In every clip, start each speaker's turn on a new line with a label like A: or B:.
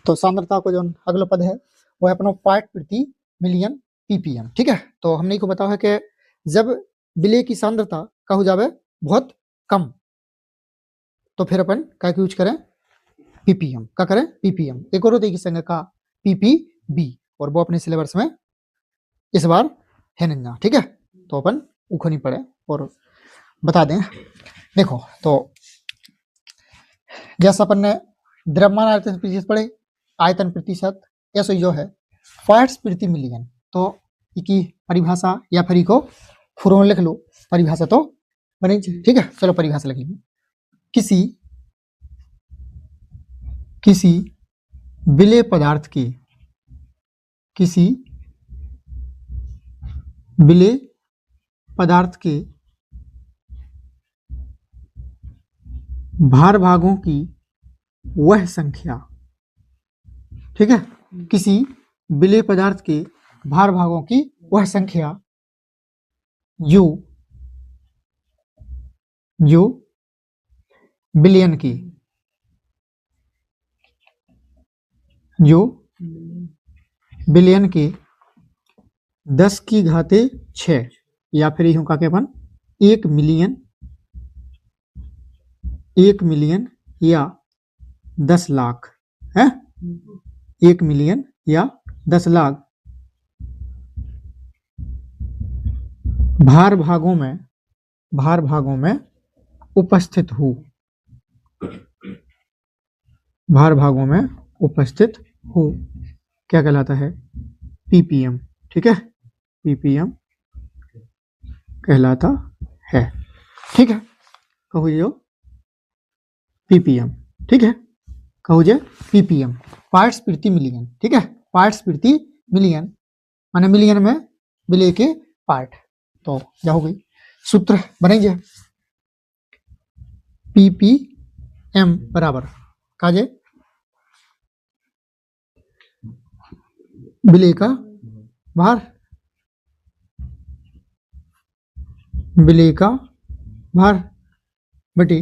A: तो सांद्रता को जो अगला पद है वो है अपना पार्ट प्रति मिलियन ppm। ठीक है, तो हमने को बताया है कि जब विलेय की सांद्रता का हो जावे बहुत कम तो फिर अपन क्या यूज करें, ppm का करें, ppm। एक और होती है संज्ञा का ppb, और वो अपने सिलेबस में इस बार है नहीं ना। ठीक है, तो अपन उखो नहीं पड़े और बता दें। देखो तो जैसा अपन ने द्रव्यमान आयतन प्रतिशत पढ़े, आयतन प्रतिशत ऐसे जो है पार्ट्स प्रति मिलियन, तो इसकी परिभाषा या फिर को फुरों लिख लो, परिभाषा तो बनी। ठीक है, चलो परिभाषा लिख लीजिए। किसी विलेय पदार्थ की, किसी विलेय पदार्थ के भार भागों की वह संख्या, ठीक है, किसी विलेय पदार्थ के भार भागों की वह संख्या जो बिलियन की, जो बिलियन के 10 की घाते 6 या फिर यूं का के अपन 1 मिलियन या 10 लाख है, 1 मिलियन या 10 लाख भार भागों में उपस्थित हो, भार भागों में उपस्थित हो, क्या कहलाता है, ppm। ठीक है, ppm कहलाता है। ठीक है, कहो जो ppm। ठीक है, कहो जो ppm, पार्ट्स प्रति मिलियन। ठीक है, पार्ट्स प्रति मिलियन माने मिलियन में विलेय के पार्ट। तो क्या हो गई, सूत्र बनेंगे ppm बराबर काजे विलेय का भार, विलेय का भार बटी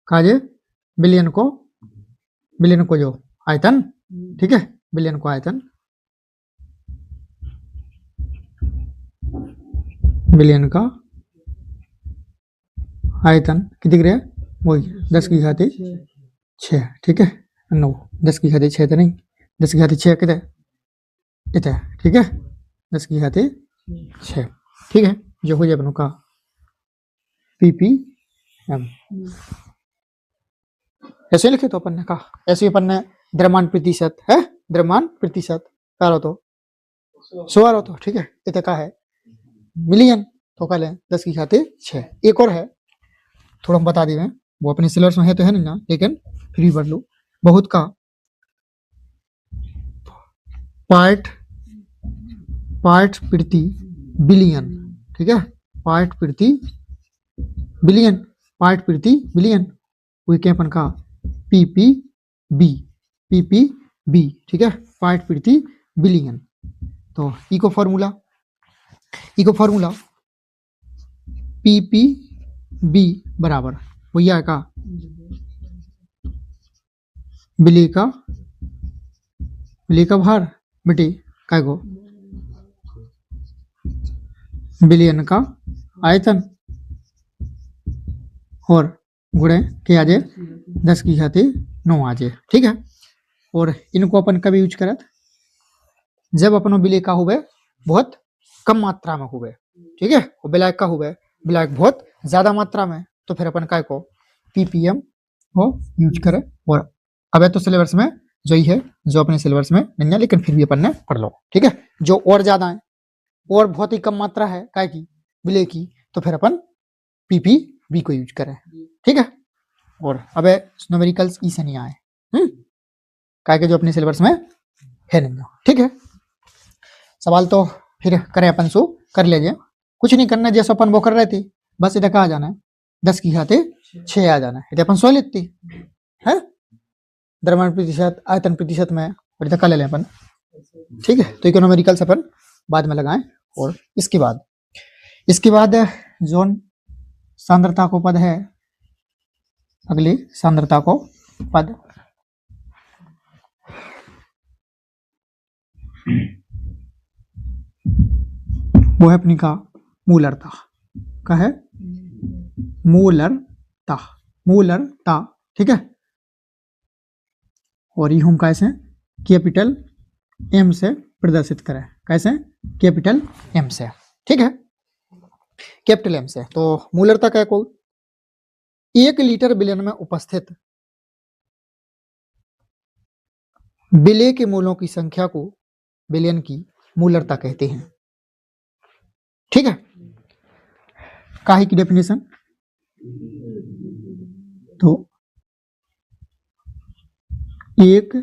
A: काजे बिलियन को जो आयतन। ठीक है, बिलियन को आयतन, बिलियन का आयतन कितनी रहे, वही 10 की घाते 6। ठीक है, 9 10 की घाते 6 तो नहीं, 10 की घाते 6 कितने इतने। ठीक है, 10 की घाते 6। ठीक है, जो हो जाए अपनों का ppm। ऐसे लिखे तो अपन ने कहा, ऐसे अपन ने द्रव्यमान प्रतिशत है, द्रव्यमान प्रतिशत क्या तो 100 तो। ठीक है, इतने का है मिलियन, तो कह लें 10 की घाते 6। एक और है, थोड़ा हम बता दें, वो अपने सिलेबस में है तो है नहीं ना, लेकिन फिर भी पढ़ लो। बहुत का पार्ट प्रति बिलियन। ठीक है, पार्ट प्रति बिलियन, पार्ट प्रति बिलियन वो क्या अपन का ppb। ठीक है, पार्ट प्रति बिलियन। तो इको फॉर्मूला ppb बराबर वही का विलेय का भार बेटी काय को बिलियन का आयतन और गुणे के आजे 10 की घाते 9 आजे। ठीक है, और इनको अपन कभी यूज करत जब अपन विलेय का हुए बहुत कम मात्रा में हुए। ठीक है, और विलायक का हुए विलायक बहुत ज्यादा मात्रा में, तो फिर अपन काय को ppm को यूज करें। और अब तो सिलेबस में जो ही है, जो अपने सिलेबस में नहीं है, लेकिन फिर भी अपन ने पढ़ लो। ठीक है, जो और ज्यादा है और बहुत ही कम मात्रा है काय की विलेय की, तो फिर अपन ppb को यूज करें। ठीक है, और अब न्यूमेरिकल्स ई से नहीं आए काय के जो अपने सिलेबस में है नहीं। ठीक है, सवाल तो फिर करें अपन सो कर लीजिए, कुछ नहीं करना, जैसे अपन वो कर रहे थे, बस इधर कहा जाना है 10 की घाते 6 आ जाना है, इधर अपन 100 लेती है, द्रव्यमान प्रतिशत आयतन प्रतिशत में, और इधर का ले लें अपन। ठीक है, तो इकोनॉमिकल्स अपन बाद में लगाएं। और इसके बाद जोन सांद्रता को पद है, अगली सांद्रता को पद वो है अपनी का मूलरता। का है मूलरता, मूलरता, ठीक है। और ये हम कैसे कैपिटल एम से प्रदर्शित करें, कैसे कैपिटल एम से, ठीक है, कैपिटल एम से। तो मूलरता क्या को 1 लीटर विलयन में उपस्थित विलेय के मूलों की संख्या को विलयन की मूलरता कहते हैं, ठीक है। काहे की डेफिनेशन, तो एक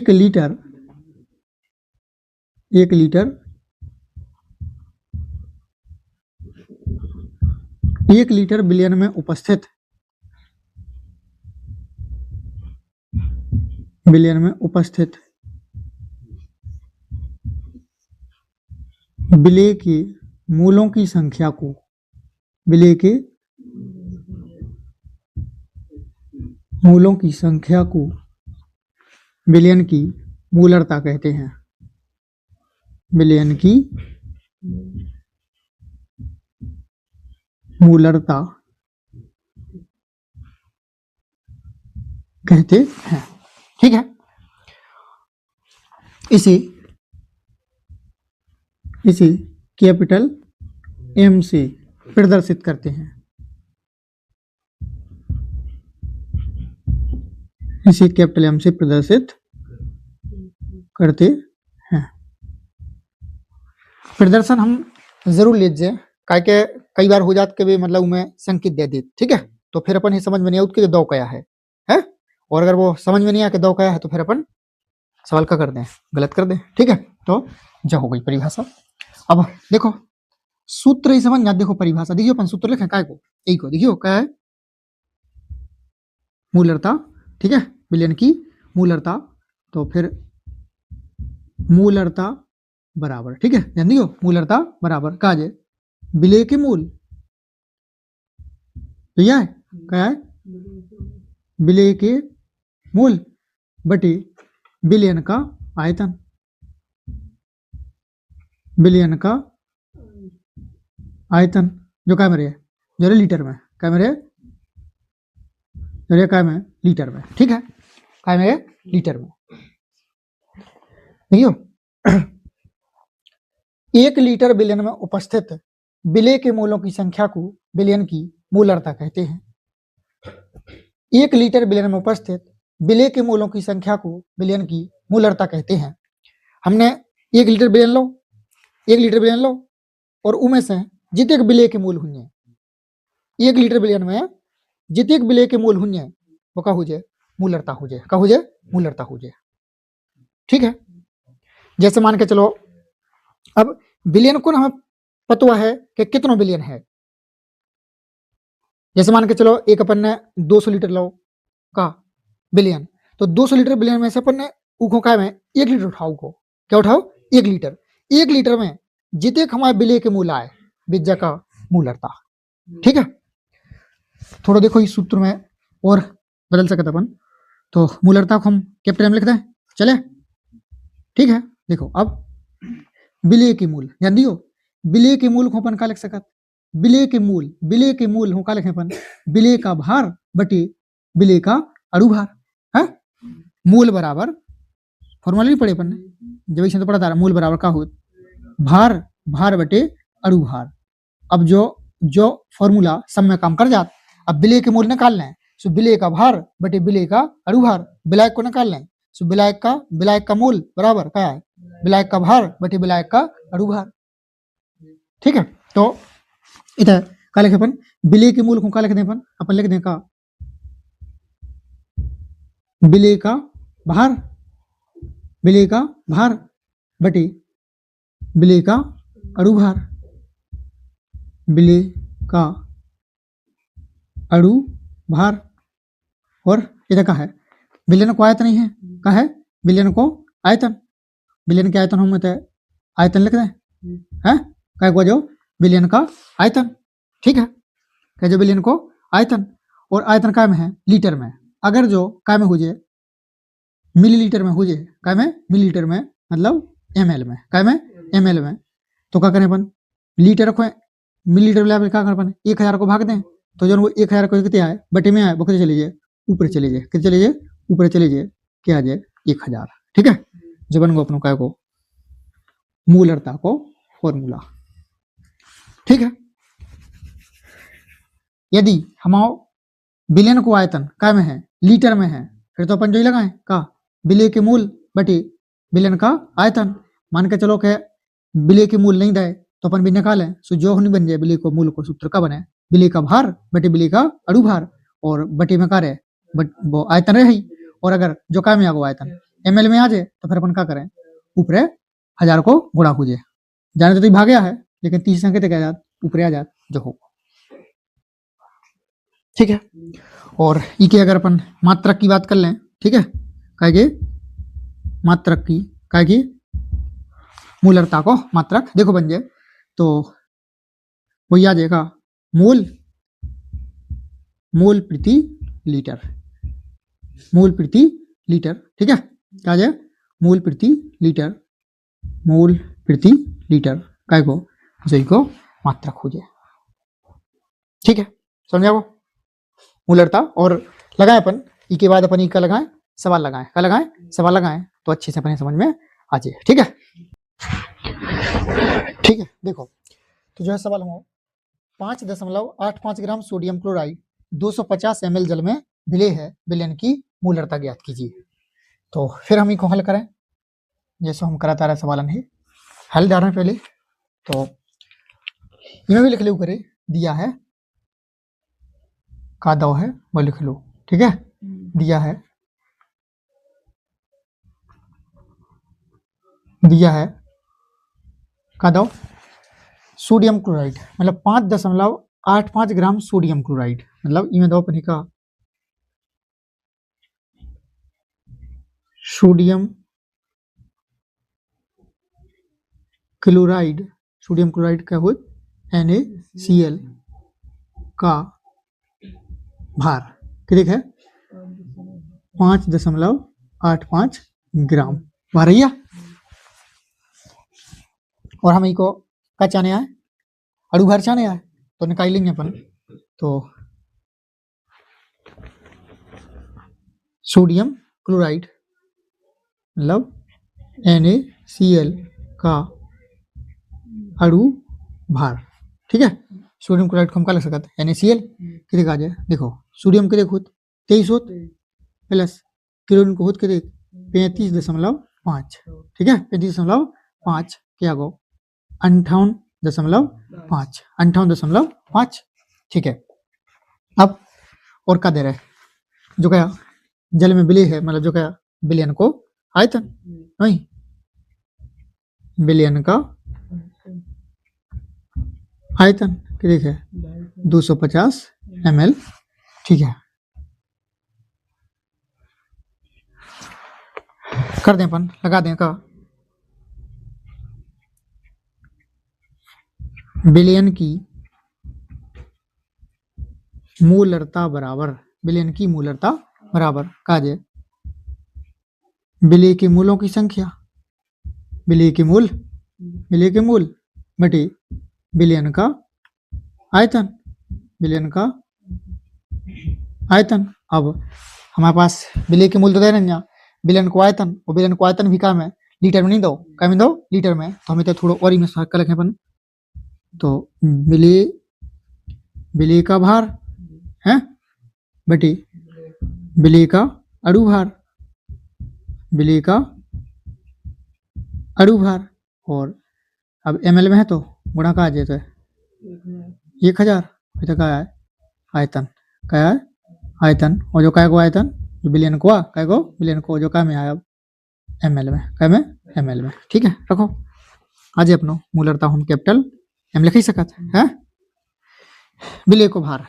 A: लीटर 1 लीटर विलयन में उपस्थित विलेय के मूलों की संख्या को विलेय के मूलों की संख्या को विलयन की मूलरता कहते हैं, विलयन की मूलरता कहते हैं, ठीक है। इसे कैपिटल एम से प्रदर्शित करते हैं, इसे कैपिटल एम से प्रदर्शित करते हैं। प्रदर्शन हम जरूर लीजिए, काहे कई बार हो जात के भी मतलब मैं संकेत दे दी, ठीक है। तो फिर अपन ही समझ में नहीं आउत कि दो क्या है, और अगर वो समझ में नहीं आ के दो क्या है तो फिर अपन सवाल का कर दें, गलत कर दें, ठीक है। तो जो हो गई परिभाषा। अब देखो सूत्र ही समझ ना, देखो परिभाषा देखियो, अपन सूत्र लिखे काय को, यही को देखियो क्या है, मूलरता, ठीक है, विलयन की मूलरता। तो फिर मूलरता बराबर, ठीक है, ध्यान दियो, मूलरता बराबर का है विलेय के मूल, तो यह है क्या है विलेय के मूल बटे विलयन का आयतन, विलयन का आयतन जो क्या मेरे जो लीटर में, क्या मेरे क्या में लीटर में, ठीक है, क्या मेरे लीटर में। देखियो 1 लीटर विलयन में उपस्थित विलेय के मूलों की संख्या को विलयन की मूलरता कहते हैं। 1 लीटर विलयन में उपस्थित विलेय के मूलों की संख्या को विलयन की मूलरता कहते हैं। हमने 1 लीटर विलयन लो, 1 लीटर विलयन लो और उनमें से जितने विलेय के मूल हुए 1 लीटर विलयन में जितने विलेय के मूल हुए वो का हो जाए मूलरता हो जाए, का हो जाए मूलरता हो जाए, ठीक है। जैसे मान के चलो अब विलयन को हमें पता है कि कितना विलयन है, जैसे मान के चलो एक अपन ने 200 लीटर लो का विलयन, तो 200 लीटर विलयन में से अपन ने उखो का में 1 लीटर उठाओ, को क्या उठाओ 1 लीटर, 1 लीटर में जितने हमारे विलेय के मूल आए विद्या का मूलरता, ठीक है। थोड़ा देखो इस सूत्र में और बदल सकते अपन, तो मूलरता को हम कैपिटल में लिख दें, चले, ठीक है। देखो अब विलेय के मूल, ध्यान दियो, विलेय के मूल को अपन का लिख सकत, विलेय के मूल हो का लिखे अपन विलेय का भार बटे विलेय का अणुभार, है मूल बराबर फॉर्मूला नहीं पढ़े अपन ने, जब इसमें तो पढ़ा था मूल बराबर का हो भार बटे अणुभार। अब जो फॉर्मूला सब में काम कर जात, अब विलेय के मूल निकालना है, सो विलेय का भार बटे विलेय का अणुभार, विलायक को निकालना है, सो विलायक का मूल बराबर क्या है विलायक का भार बटे विलायक का अणुभार, ठीक है। तो इधर का लिखे अपन विलेय के मूल को का लिख दें अपन लिख दें का विलेय का भार बटे विलेय का अणुभार, विलेय का अणुभार। और इधर का है विलयन को आयतन नहीं है, का है विलयन को आयतन, विलयन के आयतन हम आयतन लिख दें, है क्या को जो विलयन का आयतन, ठीक है, क्या जो विलयन को आयतन, और आयतन काय में है लीटर में, अगर जो काय में हो जाए मिलीलीटर में हो जाए, काय में मिलीलीटर में मतलब ml में, काय में ml में, तो क्या करें अपन, लीटर रखो, मिलीलीटर लेवल क्या करें अपन, 1000 को भाग दें तो जो वो 1000 को कितने आए बटे में आए वो कितने चले जाए ऊपर चले जाए, कितने चले जाए ऊपर चले जाए, क्या आ जाए 1000। ठीक है, जो बन गो अपनों क्या को मूलरता को फॉर्मूला। ठीक है, यदि हमारा बिलियन को आयतन क्या में है, लीटर में है, फिर तो अपन जो ही लगाए का बिलियन के मूल बटे बिलियन का आयतन। मान के चलो के बिलियन के मूल नहीं दे तो अपन भी निकालें, सो जो नहीं बन जाए बिलियन को मूल को सूत्र का बने बिलियन का भार बटे बिलियन का अणु भार, और बटे में क्या रहे बट वो आयतन रहे ही, और अगर जो क्या में आ वो आयतन ml में आ जाए तो फिर अपन क्या करें ऊपर 1000 को गुणा हो जाने तो भाग गया है, लेकिन 30 संख्या क्या जात ऊपर आ जात जो हो। ठीक है, और ई के अगर अपन मात्रक की बात कर लें, ठीक है, कहेंगे मात्रक की कहेगी मूलरता को मात्रक देखो बन जाए तो वही आ जाएगा मोल, मोल प्रति लीटर, मोल प्रति लीटर। ठीक है, क्या जाए मोल प्रति लीटर, मोल प्रति लीटर काय को जई को मात्रक हो जाए। ठीक है, समझा वो मूलरता। और लगाए अपन ई के बाद अपन ई का लगाए सवाल लगाए, क्या लगाए सवाल लगाए तो अच्छे से अपने समझ में आ जाए। ठीक है, ठीक है, देखो तो जो है सवाल हो 5.85 ग्राम सोडियम क्लोराइड 250 ml जल में विलेय है, विलयन की मूलरता ज्ञात कीजिए। तो फिर हम इसको हल करें जैसे हम कराता रहे सवालन है, हल डाल रहे हैं पहले तो इन्हें भी लिख लो करे दिया है का दो है वो लिख लो। ठीक है, दिया है का दो सोडियम क्लोराइड मतलब 5.85 ग्राम सोडियम क्लोराइड, मतलब इनमें दो अपनी का सोडियम क्लोराइड, सोडियम क्लोराइड का हो NaCl का भार कितने है 5.85 ग्राम भार है। और हम इसको क्या चाहने आए अणु भार चाहने आए तो निकाल लेंगे अपन, तो सोडियम क्लोराइड मतलब NaCl का अणु भार। ठीक है, सोडियम क्लोराइड को हम क्या लग सकते हैं NaCl कितने आ जाए, देखो सोडियम के खुद 23 होत प्लस क्लोरीन को खुद के 35.5। ठीक है, 35.5 क्या गो 58.5, 58.5। ठीक है, अब और क्या दे रहे जो क्या जल में विलेय है, मतलब जो क्या विलयन को आयतन नहीं विलयन का आयतन कितने है 250 ml। ठीक है, कर दें अपन लगा दें का विलयन की मूलरता बराबर, विलयन की मूलरता बराबर का जे विलेय के मूलों की संख्या, विलेय के मूल बटे विलयन का आयतन, विलयन का आयतन। अब हमारे पास विलेय के मूल तो दे रहे हैं विलयन को आयतन, और विलयन को आयतन भी काम है लीटर में नहीं दो, क्या में दो लीटर में, तो हमें तो थोड़ा और ही में कर रखें अपन, तो विलेय का भार है बटे विलेय का अणु भार, विलेय का अणु भार, और अब ml में है तो गुणा का आ जाए तो 1000 तो क्या है आयतन, क्या है आयतन, और जो काय को आयतन जो विलयन को काय को विलयन को जो काय में आया ml में, काय में ml में। ठीक है, रखो आज अपनो मूलरता हम कैपिटल M लिख ही सकत है। विलेय को भार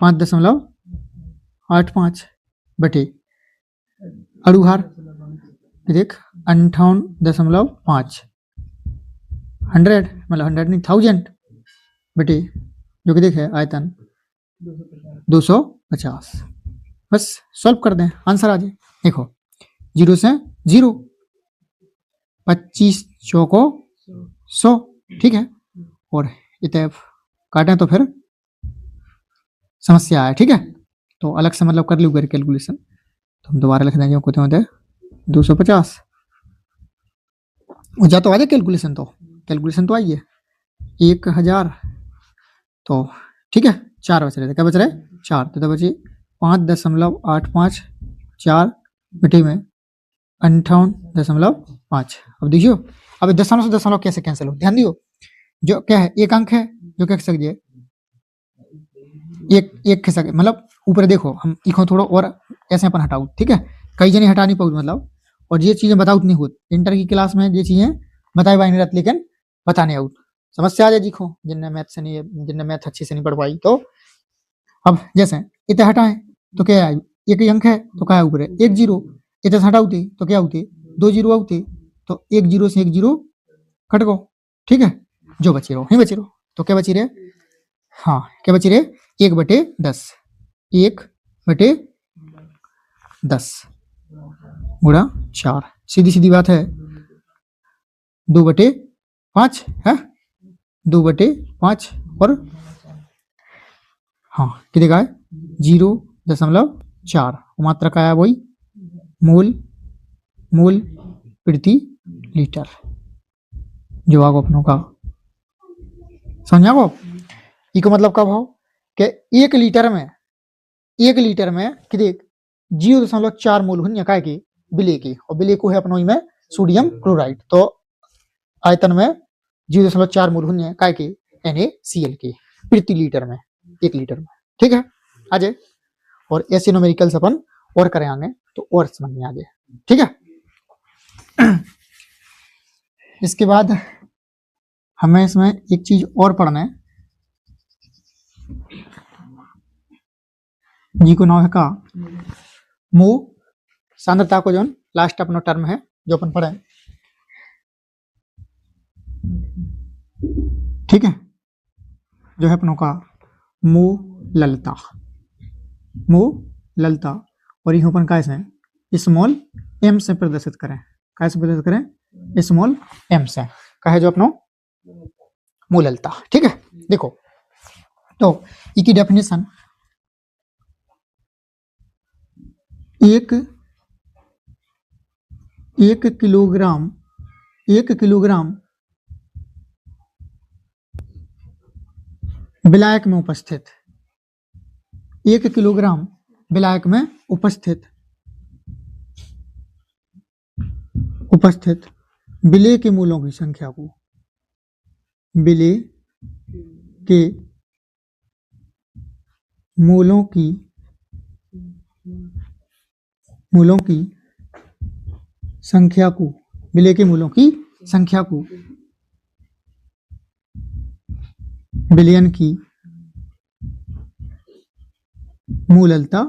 A: 5.85 बटे अणु भार देख 58.5 100 मतलब 100 नहीं 1000 बटे जो कि देखे आयतन 250। बस सॉल्व कर दें आंसर आ जाए। देखो 0 से 0 25 चौको 100, ठीक है। और इतने काटें तो फिर समस्या है, ठीक है। तो अलग से मतलब कर लूँगा कैलकुलेशन, तो हम दोबारा लिख देंगे कितने होते 250। जा तो आ जाए कैलकुलेशन, तो आई है 1000, तो ठीक है। 4 बच रहे थे, क्या बच रहे 4, तो बची 5.85, 4 बटे में 58.5। अब देखियो, अब दशमलव से दशमलव कैसे कैंसिल हो, ध्यान दियो। जो क्या है, एक अंक है जो क्या कह सकते एक कह सके, मतलब ऊपर देखो हम इको थोड़ा और ऐसे अपन हटाऊ, ठीक है। कई जने हटा नहीं पाऊ मतलब, और ये चीजें बताऊ नहीं होती इंटर की क्लास में, ये चीजें बताई बाई नहीं रहती, लेकिन बताने आउट समस्या आ जाए दिखो, जिनने मैथ से नहीं, जिनने मैथ अच्छे से नहीं पढ़ पाई। तो अब जैसे इतने हटाए तो क्या है, एक अंक है तो क्या है ऊपर है 1 0, इतने हटाऊते तो क्या होते 2 0 आते, तो 1 0 से 1 0 कट गो, ठीक है। जो बची रहो ही बची रहो, तो क्या बची रहे, हाँ क्या बची रहे 1/10, 1/10 गुणा 4, सीधी सीधी बात है 2/5 है, 2/5 और हाँ कितने का है 0.4, मात्रा का है वही मोल प्रति लीटर। जवाब अपनों का समझा को, इको मतलब कब हो कि 1 लीटर में कितने 0.4 मोल हुई का की बिले की, और बिले को है अपनों में सोडियम क्लोराइड, तो आयतन में 0.4 मोल हुई का की NaCl की प्रति लीटर में, 1 लीटर में, ठीक है। आजे और ऐसे न्यूमेरिकल्स अपन और करें आगे तो और समझ में आ जाए, ठीक है। इसके बाद हमें इसमें एक चीज और पढ़ना है, जी को नाम है का मो सांद्रता को जो लास्ट अपना टर्म है जो अपन पढ़े, ठीक है, जो है अपनों का मोललता, और यह अपन का स्मॉल m से प्रदर्शित करें, कैसे प्रदर्शित करें स्मॉल m से, का है जो अपनों मोललता, ठीक है। देखो तो इसकी डेफिनेशन 1 किलोग्राम विलायक में उपस्थित 1 किलोग्राम विलायक में उपस्थित विलेय के मूलों की संख्या को, विलेय के मूलों की संख्या को, विलेय के मूलों की संख्या को विलयन की मोललता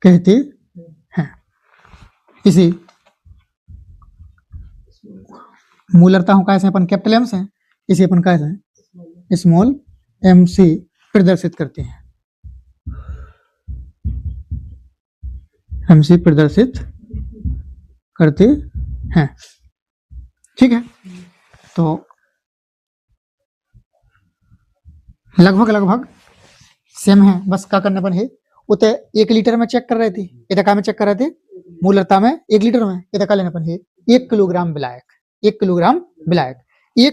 A: कहते हैं। इसे मोललता हो कैसे अपन कैपिटल एम से, इसे अपन कैसे स्मॉल m से प्रदर्शित करते हैं, हमसे प्रदर्शित करते हैं, ठीक है। तो लगभग सेम है, बस क्या करने पर है उते 1 लीटर में चेक कर रहे थे, इधर का में चेक कर रहे थे मोलरता में 1 लीटर में, इधर का लेने पर है 1 किलोग्राम विलायक, 1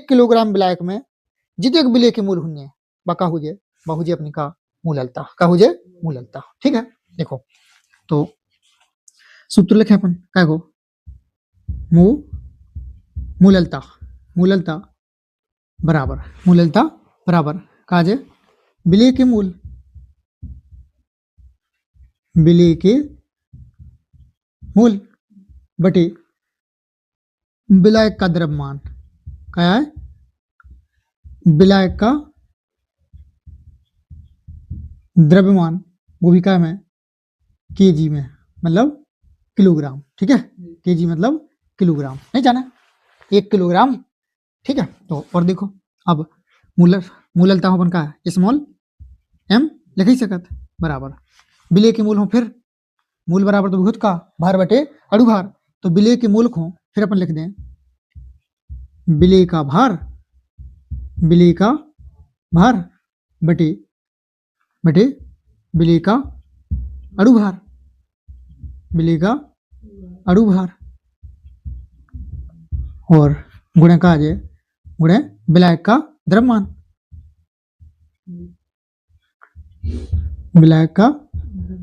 A: किलोग्राम विलायक में जितने विलेय के मूल हुए बका हुए बहुजे अपनी का मूललता, का हुए मूललता, ठीक है। देखो तो सूत्र लिखे अपन क्या को मूललता बराबर काजे विलेय के मूल बटे विलायक का द्रव्यमान, क्या है विलायक का द्रव्यमान, वो भी क्या में केजी में मतलब किलोग्राम, ठीक है। केजी मतलब किलोग्राम, नहीं जाना 1 किलोग्राम, ठीक है। तो और देखो अब मूललता अपन का स्मॉल m लिख ही सकत बराबर विलेय के मूल हो, फिर मूल बराबर तो भूत का भार बटे अणुभार, तो विलेय के मूल को फिर अपन लिख दें बिले का भार बटे बिले का अणुभार और गुणे का आ जाए गुणे विलायक का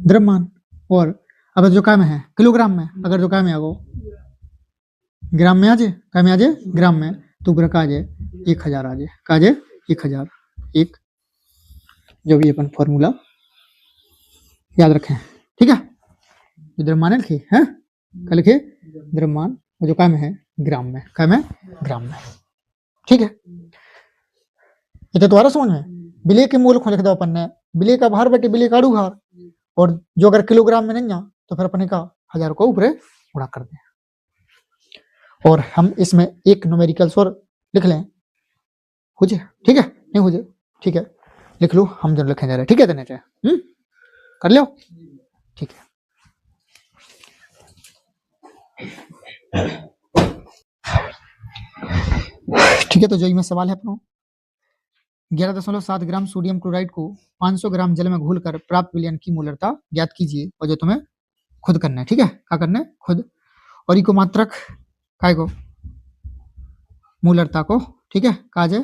A: द्रव्यमान और अब जो काम है किलोग्राम में, अगर जो काम है वो ग्राम में आ जाए, ग्राम में, तो गुणे का आ जाए 1000 आ जाए, का आ जाए 1000 एक, जो भी अपन फॉर्मूला याद रखें, ठीक है। द्रव्यमान लिखे हैं, क्या लिखे द्रव्यमान, जो काम है ग्राम में, ठीक है। ये तो तुम्हारा समझ में। विलेय के मूल को लिख दो अपन ने, विलेय का भार बटे विलेय का अणुभार, और जो अगर किलोग्राम में नहीं आ तो फिर अपने का 1000 को ऊपर गुणा कर दें। और हम इसमें एक न्यूमेरिकल्स और लिख लें, हो जाए, ठीक है, नहीं हो जाए, ठीक है, लिख लो, हम जो लिखने जा रहे हैं, ठीक है, देने कर लो, ठीक है। ठीक है, तो जो इसमें सवाल है अपना 11.7 ग्राम सोडियम क्लोराइड को 500 ग्राम जल में घोलकर प्राप्त विलयन की मोलरता ज्ञात कीजिए, और जो तुम्हें खुद करना है, ठीक है, क्या करना है खुद, और इको मात्रक काय को मोलरता को, ठीक है, कहा जाए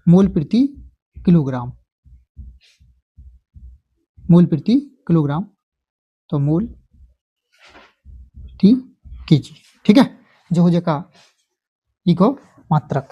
A: मोल प्रति किलोग्राम, तो मोल प्रति केजी, ठीक है, जो हो जाएगा इको मात्रक।